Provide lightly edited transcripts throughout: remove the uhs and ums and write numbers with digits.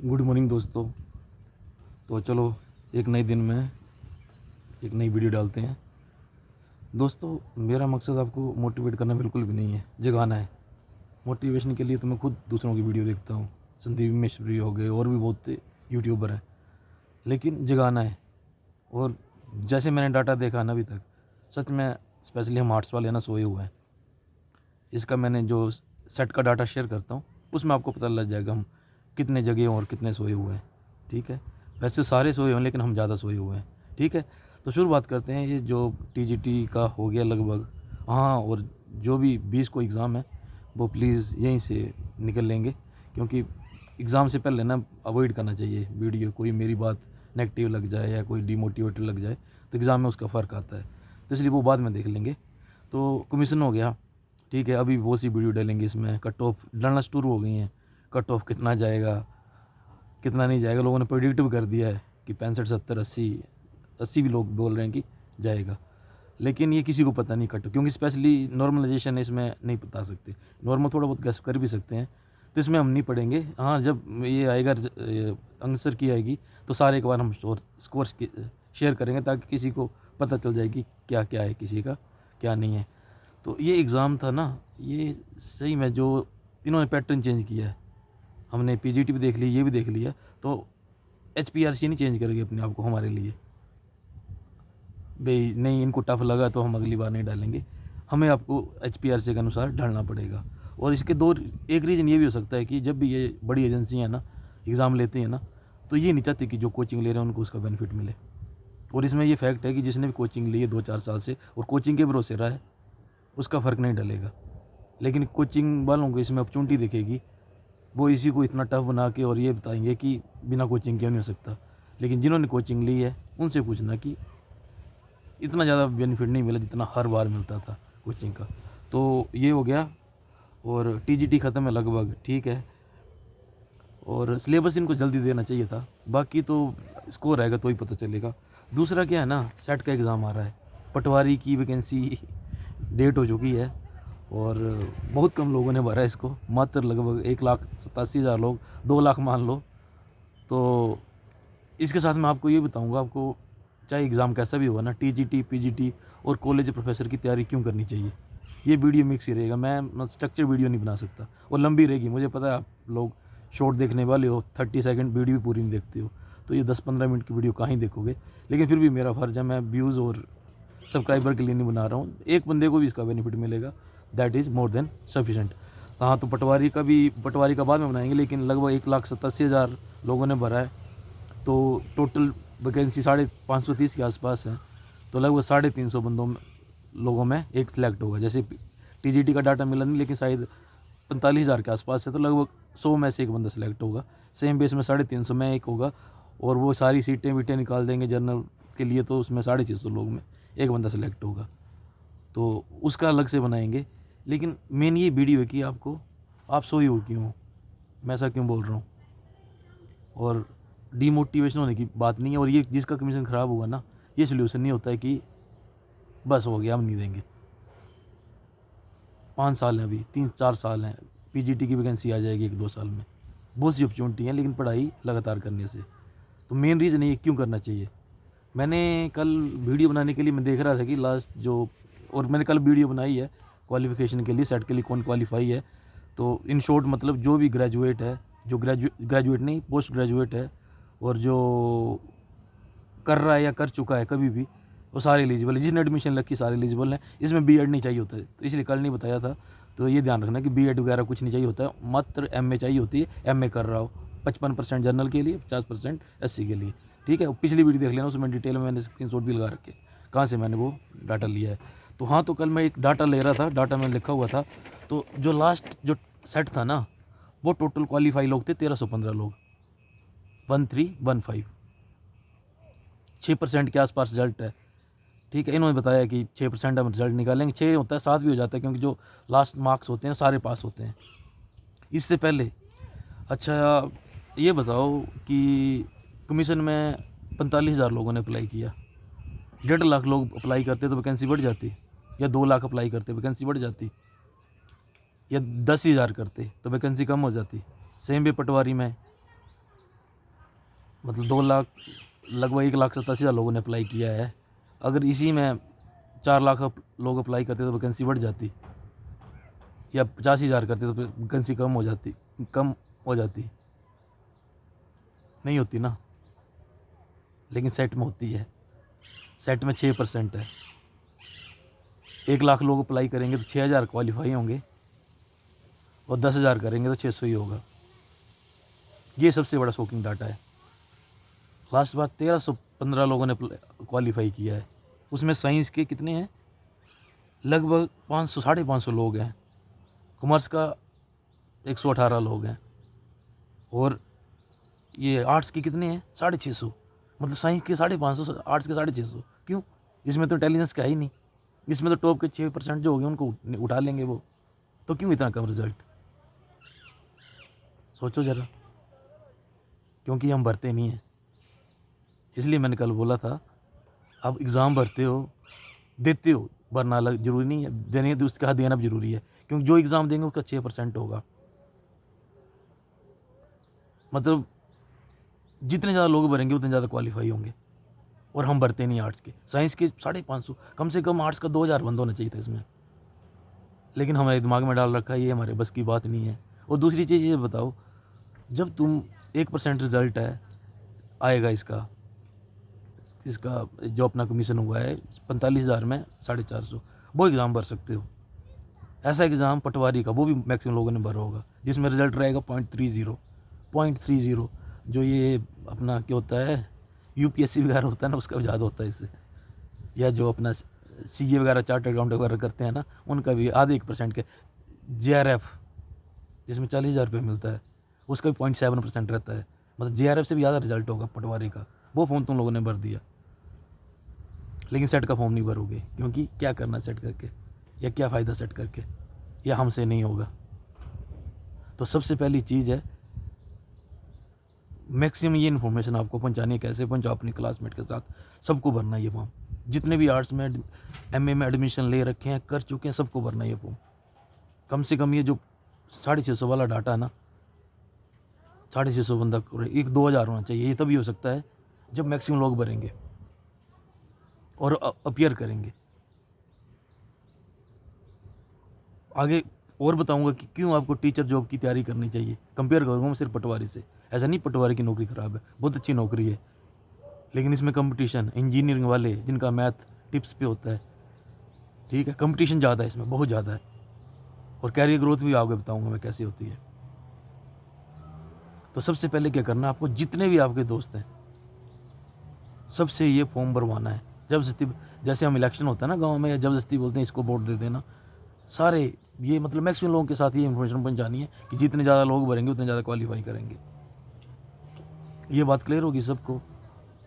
Good morning दोस्तों। तो चलो एक नए दिन में एक नई वीडियो डालते हैं। दोस्तों, मेरा मकसद आपको मोटिवेट करना बिल्कुल भी नहीं है, जगाना है। मोटिवेशन के लिए तो मैं खुद दूसरों की वीडियो देखता हूँ, संदीप मिश्री हो गए और भी बहुत यूट्यूबर हैं, लेकिन जगाना है। और जैसे मैंने डाटा देखा ना अभी तक, सच में स्पेशली हम आर्ट्स वाले ना सोए हुए हैं। इसका मैंने जो सेट का डाटा शेयर करता हूँ उसमें आपको पता लग जाएगा हम कितने जगे और कितने सोए हुए हैं। ठीक है, वैसे सारे सोए हुए हैं लेकिन हम ज़्यादा सोए हुए हैं। ठीक है, तो शुरुआत करते हैं। ये जो टीजीटी का हो गया लगभग, हाँ, और जो भी 20 को एग्ज़ाम है वो प्लीज़ यहीं से निकल लेंगे, क्योंकि एग्ज़ाम से पहले ना अवॉइड करना चाहिए वीडियो। कोई मेरी बात नेगेटिव लग जाए या कोई डिमोटिवेटेड लग जाए तो एग्ज़ाम में उसका फ़र्क आता है, तो इसलिए वो बाद में देख लेंगे। तो कमीशन हो गया, ठीक है। अभी बहुत सी वीडियो डालेंगे, इसमें कट ऑफ डालना शुरू हो गई हैं। कट ऑफ कितना जाएगा कितना नहीं जाएगा, लोगों ने प्रेडिक्ट भी कर दिया है कि 65 70 80 भी लोग बोल रहे हैं कि जाएगा। लेकिन ये किसी को पता नहीं कट, क्योंकि स्पेशली नॉर्मलाइजेशन है, इसमें नहीं बता सकते। नॉर्मल थोड़ा बहुत गैस कर भी सकते हैं, तो इसमें हम नहीं पढ़ेंगे। हाँ, जब ये आएगा आंसर की आएगी तो सारे एक बार हम स्कोर शेयर करेंगे, ताकि किसी को पता चल जाएगी क्या क्या है, किसी का क्या नहीं है। तो ये एग्ज़ाम था ना, ये सही में जो इन्होंने पैटर्न चेंज किया है। हमने पीजीटी भी देख ली, ये भी देख लिया, तो एचपीआरसी नहीं चेंज करेगी अपने आप को हमारे लिए। भाई नहीं, इनको टफ लगा तो हम अगली बार नहीं डालेंगे, हमें आपको एचपीआरसी के अनुसार डालना पड़ेगा। और इसके दो एक रीज़न ये भी हो सकता है कि जब भी ये बड़ी एजेंसियाँ ना एग्ज़ाम लेती हैं ना, तो ये नहीं चाहती कि जो कोचिंग ले रहे हैं उनको उसका बेनिफिट मिले। और इसमें ये फैक्ट है कि जिसने भी कोचिंग ली है 2-4 साल से और कोचिंग के भरोसे रहा है, उसका फ़र्क नहीं डलेगा। लेकिन कोचिंग वालों को इसमें अपॉर्चुनिटी दिखेगी, वो इसी को इतना टफ बना के और ये बताएंगे कि बिना कोचिंग क्यों नहीं हो सकता। लेकिन जिन्होंने कोचिंग ली है उनसे पूछना कि इतना ज़्यादा बेनिफिट नहीं मिला जितना हर बार मिलता था कोचिंग का। तो ये हो गया, और टीजीटी ख़त्म है लगभग, ठीक है। और सिलेबस इनको जल्दी देना चाहिए था, बाकी तो स्कोर आएगा तो ही पता चलेगा। दूसरा क्या है ना, सेट का एग्ज़ाम आ रहा है, पटवारी की वैकेंसी डेट हो चुकी है और बहुत कम लोगों ने भरा है इसको, मात्र लगभग 1,87,000 लोग, 2 लाख मान लो। तो इसके साथ मैं आपको ये बताऊंगा, आपको चाहे एग्ज़ाम कैसा भी होगा ना, टीजीटी पीजीटी और कॉलेज प्रोफेसर की तैयारी क्यों करनी चाहिए। ये वीडियो मिक्स ही रहेगा, मैं स्ट्रक्चर वीडियो नहीं बना सकता और लंबी रहेगी। मुझे पता है आप लोग शॉर्ट देखने वाले हो, 30 सेकंड वीडियो भी पूरी नहीं देखते हो, तो ये 10-15 मिनट की वीडियो कहाँ ही देखोगे। लेकिन फिर भी मेरा फ़र्ज़ है, मैं व्यूज़ और सब्सक्राइबर के लिए नहीं बना रहा हूँ, एक बंदे को भी इसका बेनिफिट मिलेगा, that is more than sufficient. हाँ, तो पटवारी का बाद में बनाएंगे, लेकिन लगभग 1,87,000 लोगों ने भरा है। तो टोटल वैकेंसी 530 के आसपास है, तो लगभग 350 लोगों में एक सिलेक्ट होगा। जैसे टीजीटी का डाटा मिला नहीं, लेकिन शायद 45,000 के आसपास है, तो लगभग 100 में से एक बंदा सिलेक्ट होगा। सेम बेस में 350 में एक होगा, और वो सारी सीटें वीटें निकाल देंगे जनरल के लिए, तो उसमें 650 लोग में एक बंदा सेलेक्ट होगा, तो उसका अलग से बनाएंगे। लेकिन मेन ये वीडियो है कि आप सोए हो क्यों, मैं ऐसा क्यों बोल रहा हूँ। और डीमोटिवेशन होने की बात नहीं है, और ये जिसका कमीशन ख़राब हुआ ना, ये सोल्यूशन नहीं होता है कि बस हो गया हम नहीं देंगे। 5 साल हैं, अभी 3-4 साल हैं, पीजीटी की वैकेंसी आ जाएगी 1-2 साल में। बहुत सी अपॉर्चुनिटी हैं, लेकिन पढ़ाई लगातार करने से। तो मेन रीज़न ये क्यों करना चाहिए। मैंने कल वीडियो बनाने के लिए मैं देख रहा था कि लास्ट जो, और मैंने कल वीडियो बनाई है क्वालिफ़िकेशन के लिए, सेट के लिए कौन क्वालिफाई है। तो इन शॉर्ट मतलब जो भी ग्रेजुएट है, जो ग्रेजुएट नहीं पोस्ट ग्रेजुएट है, और जो कर रहा है या कर चुका है कभी भी, वो सारे एलिजिबल है। जिसने एडमिशन रखी सारे एलिजिबल हैं, इसमें बीएड नहीं चाहिए होता है, तो इसलिए कल नहीं बताया था। तो ये ध्यान रखना कि बीएड वगैरह कुछ नहीं चाहिए होता है, मात्र एमए चाहिए होती है। एमए कर रहा हो, 55% जनरल के लिए, 50% एससी के लिए, ठीक है। पिछली वीडियो देख लेना, उसमें डिटेल में मैंने स्क्रीनशॉट भी लगा रखे कहाँ से मैंने वो डाटा लिया है। तो हाँ, तो कल मैं एक डाटा ले रहा था, डाटा में लिखा हुआ था, तो जो लास्ट जो सेट था ना, वो टोटल क्वालिफाई लोग थे 1315 लोग, 1315, 6% के आसपास रिजल्ट है, ठीक है। इन्होंने बताया कि 6% हम रिजल्ट निकालेंगे, 6 होता है, 7 भी हो जाता है, क्योंकि जो लास्ट मार्क्स होते हैं सारे पास होते हैं। इससे पहले अच्छा ये बताओ कि कमीशन में 45,000 लोगों ने अप्लाई किया, 1.5 लाख लोग अप्लाई करते तो वैकेंसी बढ़ जाती, या 2 लाख अप्लाई करते वैकेंसी बढ़ जाती, या 10,000 करते तो वैकेंसी कम हो जाती। सेम भी पटवारी में, मतलब 2 लाख, लगभग 1,87,000 लोगों ने अप्लाई किया है। अगर इसी में 4 लाख लोग अप्लाई करते तो वैकेंसी बढ़ जाती, या 50,000 करते तो वैकेंसी कम हो जाती, नहीं होती ना। लेकिन सेट में होती है। सेट में 6% है। 1 लाख लोग अप्लाई करेंगे तो 6,000 क्वालिफाई होंगे, और 10,000 करेंगे तो 600 ही होगा। ये सबसे बड़ा शॉकिंग डाटा है। लास्ट बार 1,315 लोगों ने क्वालिफाई किया है। उसमें साइंस के कितने हैं? लगभग 500, 550 लोग हैं। कॉमर्स का 118 लोग हैं। और ये आर्ट्स के कितने हैं? 650। मतलब साइंस के 550, आर्ट्स के 650। क्यों? इसमें तो इंटेलिजेंस का है ही नहीं। इसमें तो टॉप के 6% जो हो गए उनको उठा लेंगे वो। तो क्यों इतना कम रिजल्ट? सोचो ज़रा। क्योंकि हम भरते नहीं हैं। इसलिए मैंने कल बोला था, आप एग्ज़ाम भरते हो, देते हो, भरना अलग ज़रूरी नहीं है, देने तो उसका देना भी ज़रूरी है, क्योंकि जो एग्ज़ाम देंगे उसका 6% होगा। मतलब जितने ज़्यादा लोग भरेंगे उतने ज़्यादा क्वालिफाई होंगे, और हम भरते नहीं आर्ट्स के। साइंस के 550, कम से कम आर्ट्स का 2,000 बंद होना चाहिए था इसमें। लेकिन हमारे दिमाग में डाल रखा है, ये हमारे बस की बात नहीं है। और दूसरी चीज़ ये बताओ, जब तुम 1% रिज़ल्ट आएगा इसका जो अपना कमीशन हुआ है 45,000 में 450, वो एग्ज़ाम भर सकते हो। ऐसा एग्ज़ाम पटवारी का, वो भी मैक्सिमम लोगों ने भरा होगा, जिसमें रिजल्ट रहेगा 0.30, जो ये अपना क्या होता है, यूपीएससी वगैरह होता है ना, उसका भी ज़्यादा होता है इससे। या जो अपना सीए वगैरह, चार्टर्ड अकाउंटेंट वगैरह करते हैं ना, उनका भी आधे 1% के। जेआरएफ जिसमें 40,000 रुपये मिलता है, उसका भी 0.7% रहता है। मतलब जेआरएफ से भी ज़्यादा रिजल्ट होगा पटवारी का। वो फॉर्म तुम लोगों ने भर दिया, लेकिन सेट का फॉर्म नहीं भरोगे, क्योंकि क्या करना सेट करके, या क्या फ़ायदा सेट करके, या हमसे नहीं होगा। तो सबसे पहली चीज़ है, मैक्सिमम ये इन्फॉर्मेशन आपको पहुंचानी है। कैसे पहुंचाओ? अपनी क्लासमेट के साथ सबको भरना है ये फॉर्म। जितने भी आर्ट्स में एमए में एडमिशन ले रखे हैं, कर चुके हैं, सबको भरना है ये फॉर्म। कम से कम ये जो 650 वाला डाटा है ना, 650 बंदा, 1-2 हज़ार होना चाहिए। ये तभी हो सकता है जब मैक्सिमम लोग भरेंगे और अपीयर करेंगे। आगे और बताऊंगा कि क्यों आपको टीचर जॉब की तैयारी करनी चाहिए। कंपेयर करूँगा मैं सिर्फ पटवारी से। ऐसा नहीं पटवारी की नौकरी ख़राब है, बहुत अच्छी नौकरी है, लेकिन इसमें कंपटीशन, इंजीनियरिंग वाले जिनका मैथ टिप्स पे होता है, ठीक है, कंपटीशन ज़्यादा है इसमें, बहुत ज़्यादा है। और कैरियर ग्रोथ भी आगे बताऊँगा मैं कैसी होती है। तो सबसे पहले क्या करना है आपको, जितने भी आपके दोस्त हैं सबसे ये फॉर्म भरवाना है। जबरदस्ती, जैसे हम इलेक्शन होता है ना गाँव में, या जबरदस्ती बोलते हैं इसको वोट दे देना, सारे ये मतलब मैक्सिमम लोगों के साथ ये इन्फॉर्मेशन पहुंचानी है कि जितने ज़्यादा लोग भरेंगे उतने ज़्यादा क्वालिफाई करेंगे। ये बात क्लियर होगी सबको।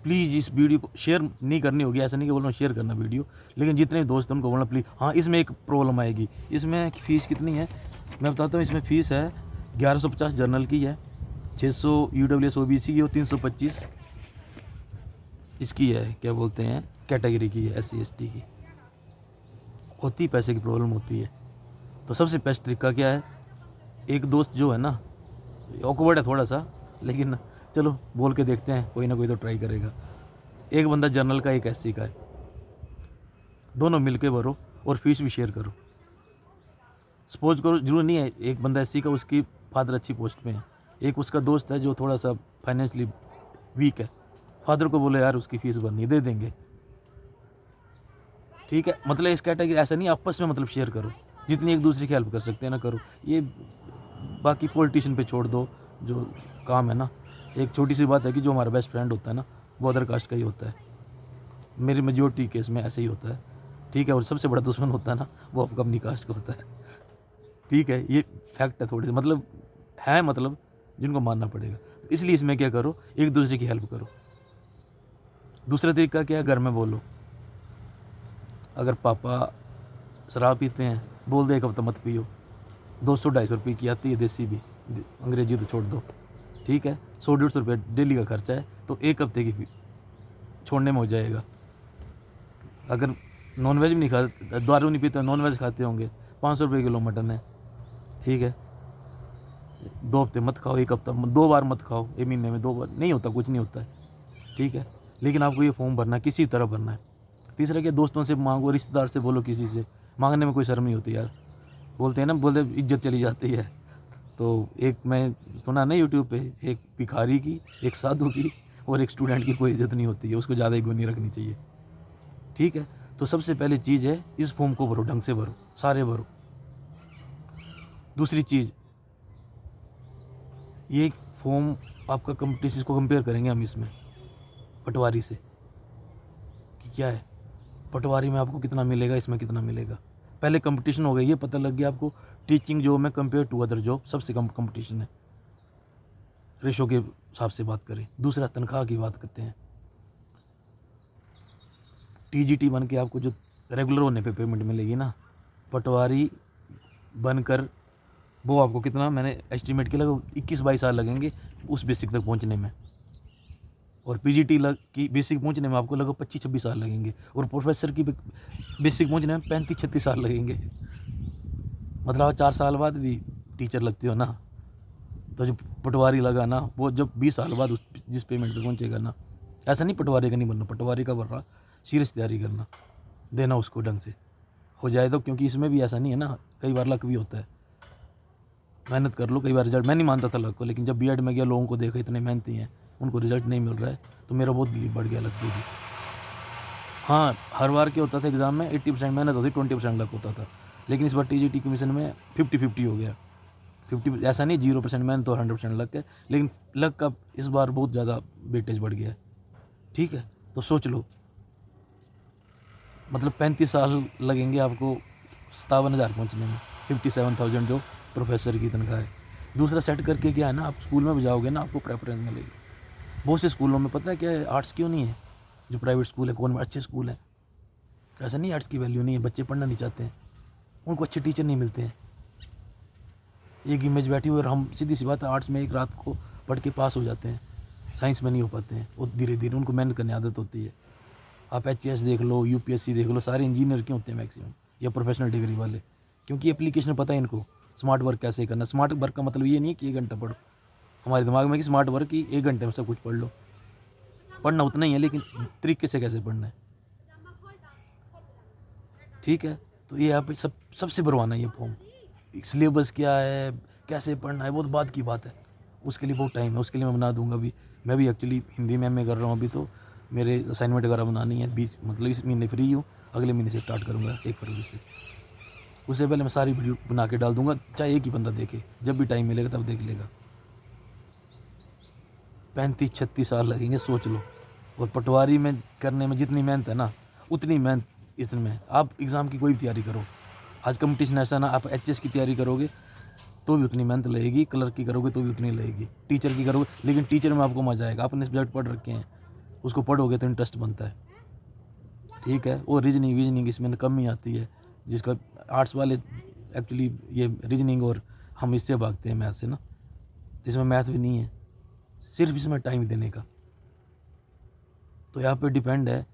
प्लीज़ इस वीडियो को शेयर नहीं करनी होगी, ऐसा नहीं कि बोल रहा हूँ शेयर करना वीडियो, लेकिन जितने दोस्त हैं उनको बोलना प्लीज़। हाँ, इसमें एक प्रॉब्लम आएगी। इसमें फ़ीस कितनी है मैं बताता हूँ। इसमें फ़ीस है 1150 जर्नल की है, 600 ईडब्ल्यूएस ओबीसी की, और 325 इसकी है, क्या बोलते हैं, कैटेगरी की है, एससी एसटी की। होती पैसे की प्रॉब्लम होती है। तो सबसे बेस्ट तरीका क्या है, एक दोस्त जो है ना, ऑकवर्ड है थोड़ा सा, लेकिन चलो बोल के देखते हैं, कोई ना कोई तो ट्राई करेगा। एक बंदा जनरल का, एक एससी का है, दोनों मिलके भरो और फीस भी शेयर करो। सपोज करो, जरूर नहीं है एक बंदा एससी का, उसकी फादर अच्छी पोस्ट में है, एक उसका दोस्त है जो थोड़ा सा फाइनेंशियली वीक है, फादर को बोले यार उसकी फ़ीस भरनी, दे देंगे, ठीक है। मतलब इस कैटेगरी ऐसा नहीं, आपस में मतलब शेयर करो, जितनी एक दूसरे की हेल्प कर सकते हैं ना करो। ये बाकी पॉलिटिशियन पे छोड़ दो जो काम है ना। एक छोटी सी बात है कि जो हमारा बेस्ट फ्रेंड होता है ना, वो अदर कास्ट का ही होता है। मेरी मेजोरिटी केस में ऐसे ही होता है, ठीक है। और सबसे बड़ा दुश्मन होता है ना, वो आपका अपनी कास्ट का होता है, ठीक है। ये फैक्ट है, थोड़ी सी मतलब है, मतलब जिनको मानना पड़ेगा। इसलिए इसमें क्या करो, एक दूसरे की हेल्प करो। दूसरा तरीका क्या है, घर में बोलो। अगर पापा शराब पीते हैं, बोल दे एक हफ्ता मत पियो, 200-250 रुपये की आती है देसी भी, अंग्रेजी तो छोड़ दो, ठीक है। 100-150 रुपये डेली का खर्चा है, तो एक हफ्ते की छोड़ने में हो जाएगा। अगर नॉनवेज भी नहीं खाते, दारू नहीं पीते, नॉनवेज खाते होंगे, 500 रुपये किलो मटन है, ठीक है। 2 हफ्ते मत खाओ, 1 हफ्ता 2 बार मत खाओ, 1 महीने में 2 बार नहीं होता, कुछ नहीं होता है, ठीक है। लेकिन आपको ये फॉर्म भरना है, किसी तरह भरना है। तीसरा क्या, दोस्तों से मांगो, रिश्तेदार से बोलो, किसी से मांगने में कोई शर्म नहीं होती यार। बोलते हैं ना, बोलते इज्जत चली जाती है। तो एक मैं सुना ना यूट्यूब पे, एक भिखारी की, एक साधु की और एक स्टूडेंट की कोई इज्जत नहीं होती है, उसको ज़्यादा ईगो नहीं रखनी चाहिए, ठीक है। तो सबसे पहले चीज़ है, इस फॉर्म को भरो, ढंग से भरो, सारे भरो। दूसरी चीज़, ये फॉर्म आपका कंपटीशन को कंपेयर करेंगे हम इसमें पटवारी से, कि क्या है पटवारी में आपको कितना मिलेगा, इसमें कितना मिलेगा। पहले कंपटीशन हो गया, ये पता लग गया आपको टीचिंग जॉब में कंपेयर टू अदर जॉब सबसे कम कंपटीशन है, रेशो के हिसाब से बात करें। दूसरा, तनख्वाह की बात करते हैं। टीजीटी बन के आपको जो रेगुलर होने पे पेमेंट मिलेगी ना, पटवारी बनकर वो आपको कितना, मैंने एस्टिमेट किया, लगभग 21-22 साल लगेंगे उस बेसिक तक पहुंचने में। और पीजीटी की बेसिक पहुंचने में आपको लगभग 25-26 साल लगेंगे। और प्रोफेसर की बेसिक पहुंचने में 35-36 साल लगेंगे। मतलब आप 4 साल बाद भी टीचर लगते हो ना, तो जो पटवारी लगा ना, वो जब 20 साल बाद जिस पेमेंट पे पहुंचेगा ना, ऐसा नहीं पटवारी का नहीं बनना, पटवारी का बन रहा, सीरियस तैयारी करना, देना उसको ढंग से हो जाए तो। क्योंकि इसमें भी ऐसा नहीं है ना, कई बार लक भी होता है, मेहनत कर लो, कई बार रिजल्ट, मैं नहीं मानता था लक को, लेकिन जब बीएड में गया, लोगों को देखा इतने मेहनती हैं, उनको रिजल्ट नहीं मिल रहा है, तो मेरा बहुत बिलीव बढ़ गया लक पे भी। हाँ, हर बार क्या होता था एग्ज़ाम में 80% मेहनत होती, 20% लक होता था। लेकिन इस बार टीजीटी कमीशन में 50-50 हो गया। 50, ऐसा नहीं 0% मेहनत और 100% लक है, लेकिन लक का इस बार बहुत ज़्यादा वेटेज बढ़ गया है, ठीक है। तो सोच लो, मतलब 35 साल लगेंगे आपको 57,000 पहुँचने में, 57,000 जो प्रोफेसर की तनख्वाह है। दूसरा सेट करके क्या है ना, आप स्कूल में जाओगे ना, आपको प्रेफरेंस मिलेगी। बहुत से स्कूलों में पता है क्या है, आर्ट्स क्यों नहीं है, जो प्राइवेट स्कूल है, कौन अच्छे स्कूल हैं, ऐसा नहीं आर्ट्स की वैल्यू नहीं है, बच्चे पढ़ना नहीं चाहते हैं, उनको अच्छे टीचर नहीं मिलते हैं। एक इमेज बैठी हुई, और हम सीधी सी बात है, आर्ट्स में एक रात को पढ़ के पास हो जाते हैं, साइंस में नहीं हो पाते हैं, वो धीरे धीरे उनको मेहनत करने आदत होती है। आप एचएएस देख लो, यूपीएससी देख लो, सारे इंजीनियर क्यों होते हैं मैक्सिमम, या प्रोफेशनल डिग्री वाले, क्योंकि एप्लीकेशन पता है इनको, स्मार्ट वर्क कैसे करना। स्मार्ट वर्क का मतलब ये नहीं है कि 1 घंटा पढ़ो, हमारे दिमाग में कि स्मार्ट वर्क की 1 घंटे में सब कुछ पढ़ लो, पढ़ना उतना ही है, लेकिन तरीके से कैसे पढ़ना है, ठीक है। तो ये आप सबसे भरवाना है ये फॉर्म। सिलेबस क्या है, कैसे पढ़ना है, बहुत बाद की बात है, उसके लिए बहुत टाइम है, उसके लिए मैं बना दूंगा अभी। मैं भी एक्चुअली हिंदी में एमए कर रहा हूँ अभी, तो मेरे असाइनमेंट वगैरह बनानी है, बीच मतलब इस महीने फ्री हूँ, अगले महीने से स्टार्ट करूँगा 1 फरवरी से। उससे पहले मैं सारी वीडियो बना के डाल दूंगा, चाहे एक ही बंदा देखे, जब भी टाइम मिलेगा तब देख लेगा। 35-36 साल लगेंगे, सोच लो। और पटवारी में करने में जितनी मेहनत है ना, उतनी मेहनत इसमें है। आप एग्ज़ाम की कोई भी तैयारी करो, आज कंपटीशन ऐसा ना, आप एचएस की तैयारी करोगे तो भी उतनी मेहनत लगेगी, क्लर्क की करोगे तो भी उतनी लगेगी, टीचर की करोगे, लेकिन टीचर में आपको मज़ा आएगा, आपने सब्जेक्ट पढ़ रखे हैं, उसको पढ़ोगे तो इंटरेस्ट बनता है, ठीक है। और रीजनिंग वीजनिंग इसमें कम ही आती है, जिसका आर्ट्स वाले एक्चुअली ये रीजनिंग, और हम इससे भागते हैं मैथ से ना, जिसमें मैथ भी नहीं है, सिर्फ इसमें टाइम देने का। तो यहाँ पे डिपेंड है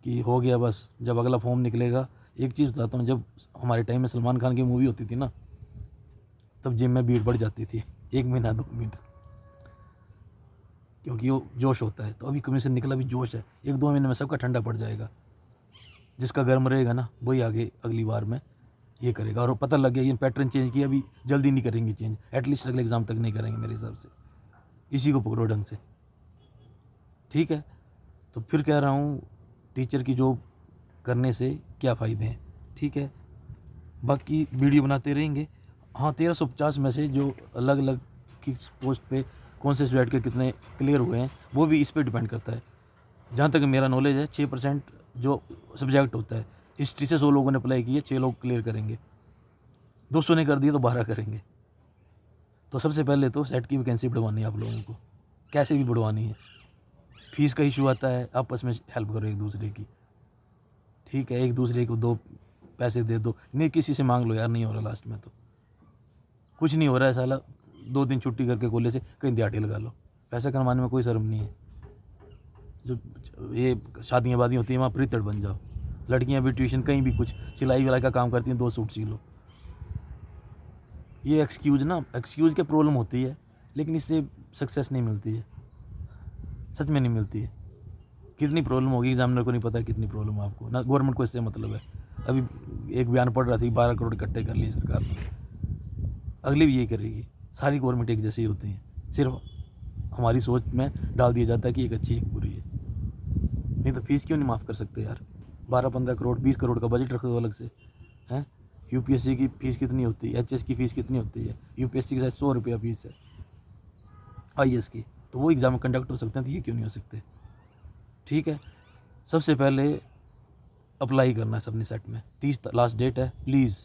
कि हो गया बस, जब अगला फॉर्म निकलेगा। एक चीज़ बताता हूँ, जब हमारे टाइम में सलमान खान की मूवी होती थी ना, तब जिम में भीड़ बढ़ जाती थी, 1 महीना 2 महीने, क्योंकि वो जोश होता है। तो अभी कमीशन निकला, भी जोश है, 1-2 महीने में सबका ठंडा पड़ जाएगा, जिसका गर्म रहेगा ना वही आगे अगली बार में ये करेगा। और पता लग गया ये पैटर्न चेंज किया, अभी जल्दी नहीं करेंगे चेंज, एटलीस्ट अगले एग्ज़ाम तक नहीं करेंगे मेरे हिसाब से, इसी को पकड़ो ढंग से, ठीक है। तो फिर कह रहा हूँ, टीचर की जॉब करने से क्या फ़ायदे हैं, ठीक है। बाकी वीडियो बनाते रहेंगे। हाँ, 1350 में से जो अलग अलग किस पोस्ट पे कौन से सब्जेक्ट के कितने क्लियर हुए हैं, वो भी इस पे डिपेंड करता है। जहाँ तक मेरा नॉलेज है, 6% जो सब्जेक्ट होता है, हिस्ट्री से 100 लोगों ने अप्लाई किए, 6 लोग क्लियर करेंगे, 200 ने कर दिए तो 12 करेंगे। तो सबसे पहले तो सेट की वैकेंसी बढ़वानी है आप लोगों को, कैसे भी बढ़वानी है। फीस का इशू आता है, आपस में हेल्प करो एक दूसरे की, ठीक है। एक दूसरे को दो पैसे दे दो, नहीं किसी से मांग लो यार, नहीं हो रहा, लास्ट में तो कुछ नहीं हो रहा है साला, 2 दिन छुट्टी करके कॉलेज से कहीं दिहाड़ी लगा लो, पैसा कमाने में कोई शर्म नहीं है। जो ये शादियाँ वादियाँ होती हैं, वहाँ प्रीतड़ बन जाओ। लड़कियाँ भी ट्यूशन, कहीं भी कुछ सिलाई विलाई का काम करती हैं, 2 सूट सी लो, ये एक्सक्यूज़ के प्रॉब्लम होती है, लेकिन इससे सक्सेस नहीं मिलती है, सच में नहीं मिलती है। कितनी प्रॉब्लम होगी एग्जामिनर को नहीं पता कितनी प्रॉब्लम है आपको, ना गवर्नमेंट को इससे मतलब है। अभी एक बयान पढ़ रहा था कि 12 करोड़ इकट्ठे कर लिए सरकार ने, अगली भी यही करेगी। सारी गवर्नमेंट एक जैसी होती हैं, सिर्फ हमारी सोच में डाल दिया जाता है कि एक अच्छी एक बुरी है। नहीं तो फीस क्यों नहीं माफ़ कर सकते यार? 12-15 करोड़ 20 करोड़ का बजट रख दो अलग से, हैं? यूपीएससी की फ़ीस कितनी होती है, एचएस की फ़ीस कितनी होती है? यूपीएससी की शायद 100 रुपया फ़ीस है, आईएएस की। तो वो एग्ज़ाम कंडक्ट हो सकते हैं, तो ये क्यों नहीं हो सकते? ठीक है, सबसे पहले अप्लाई करना है सबने सेट में, 30 लास्ट डेट है, प्लीज़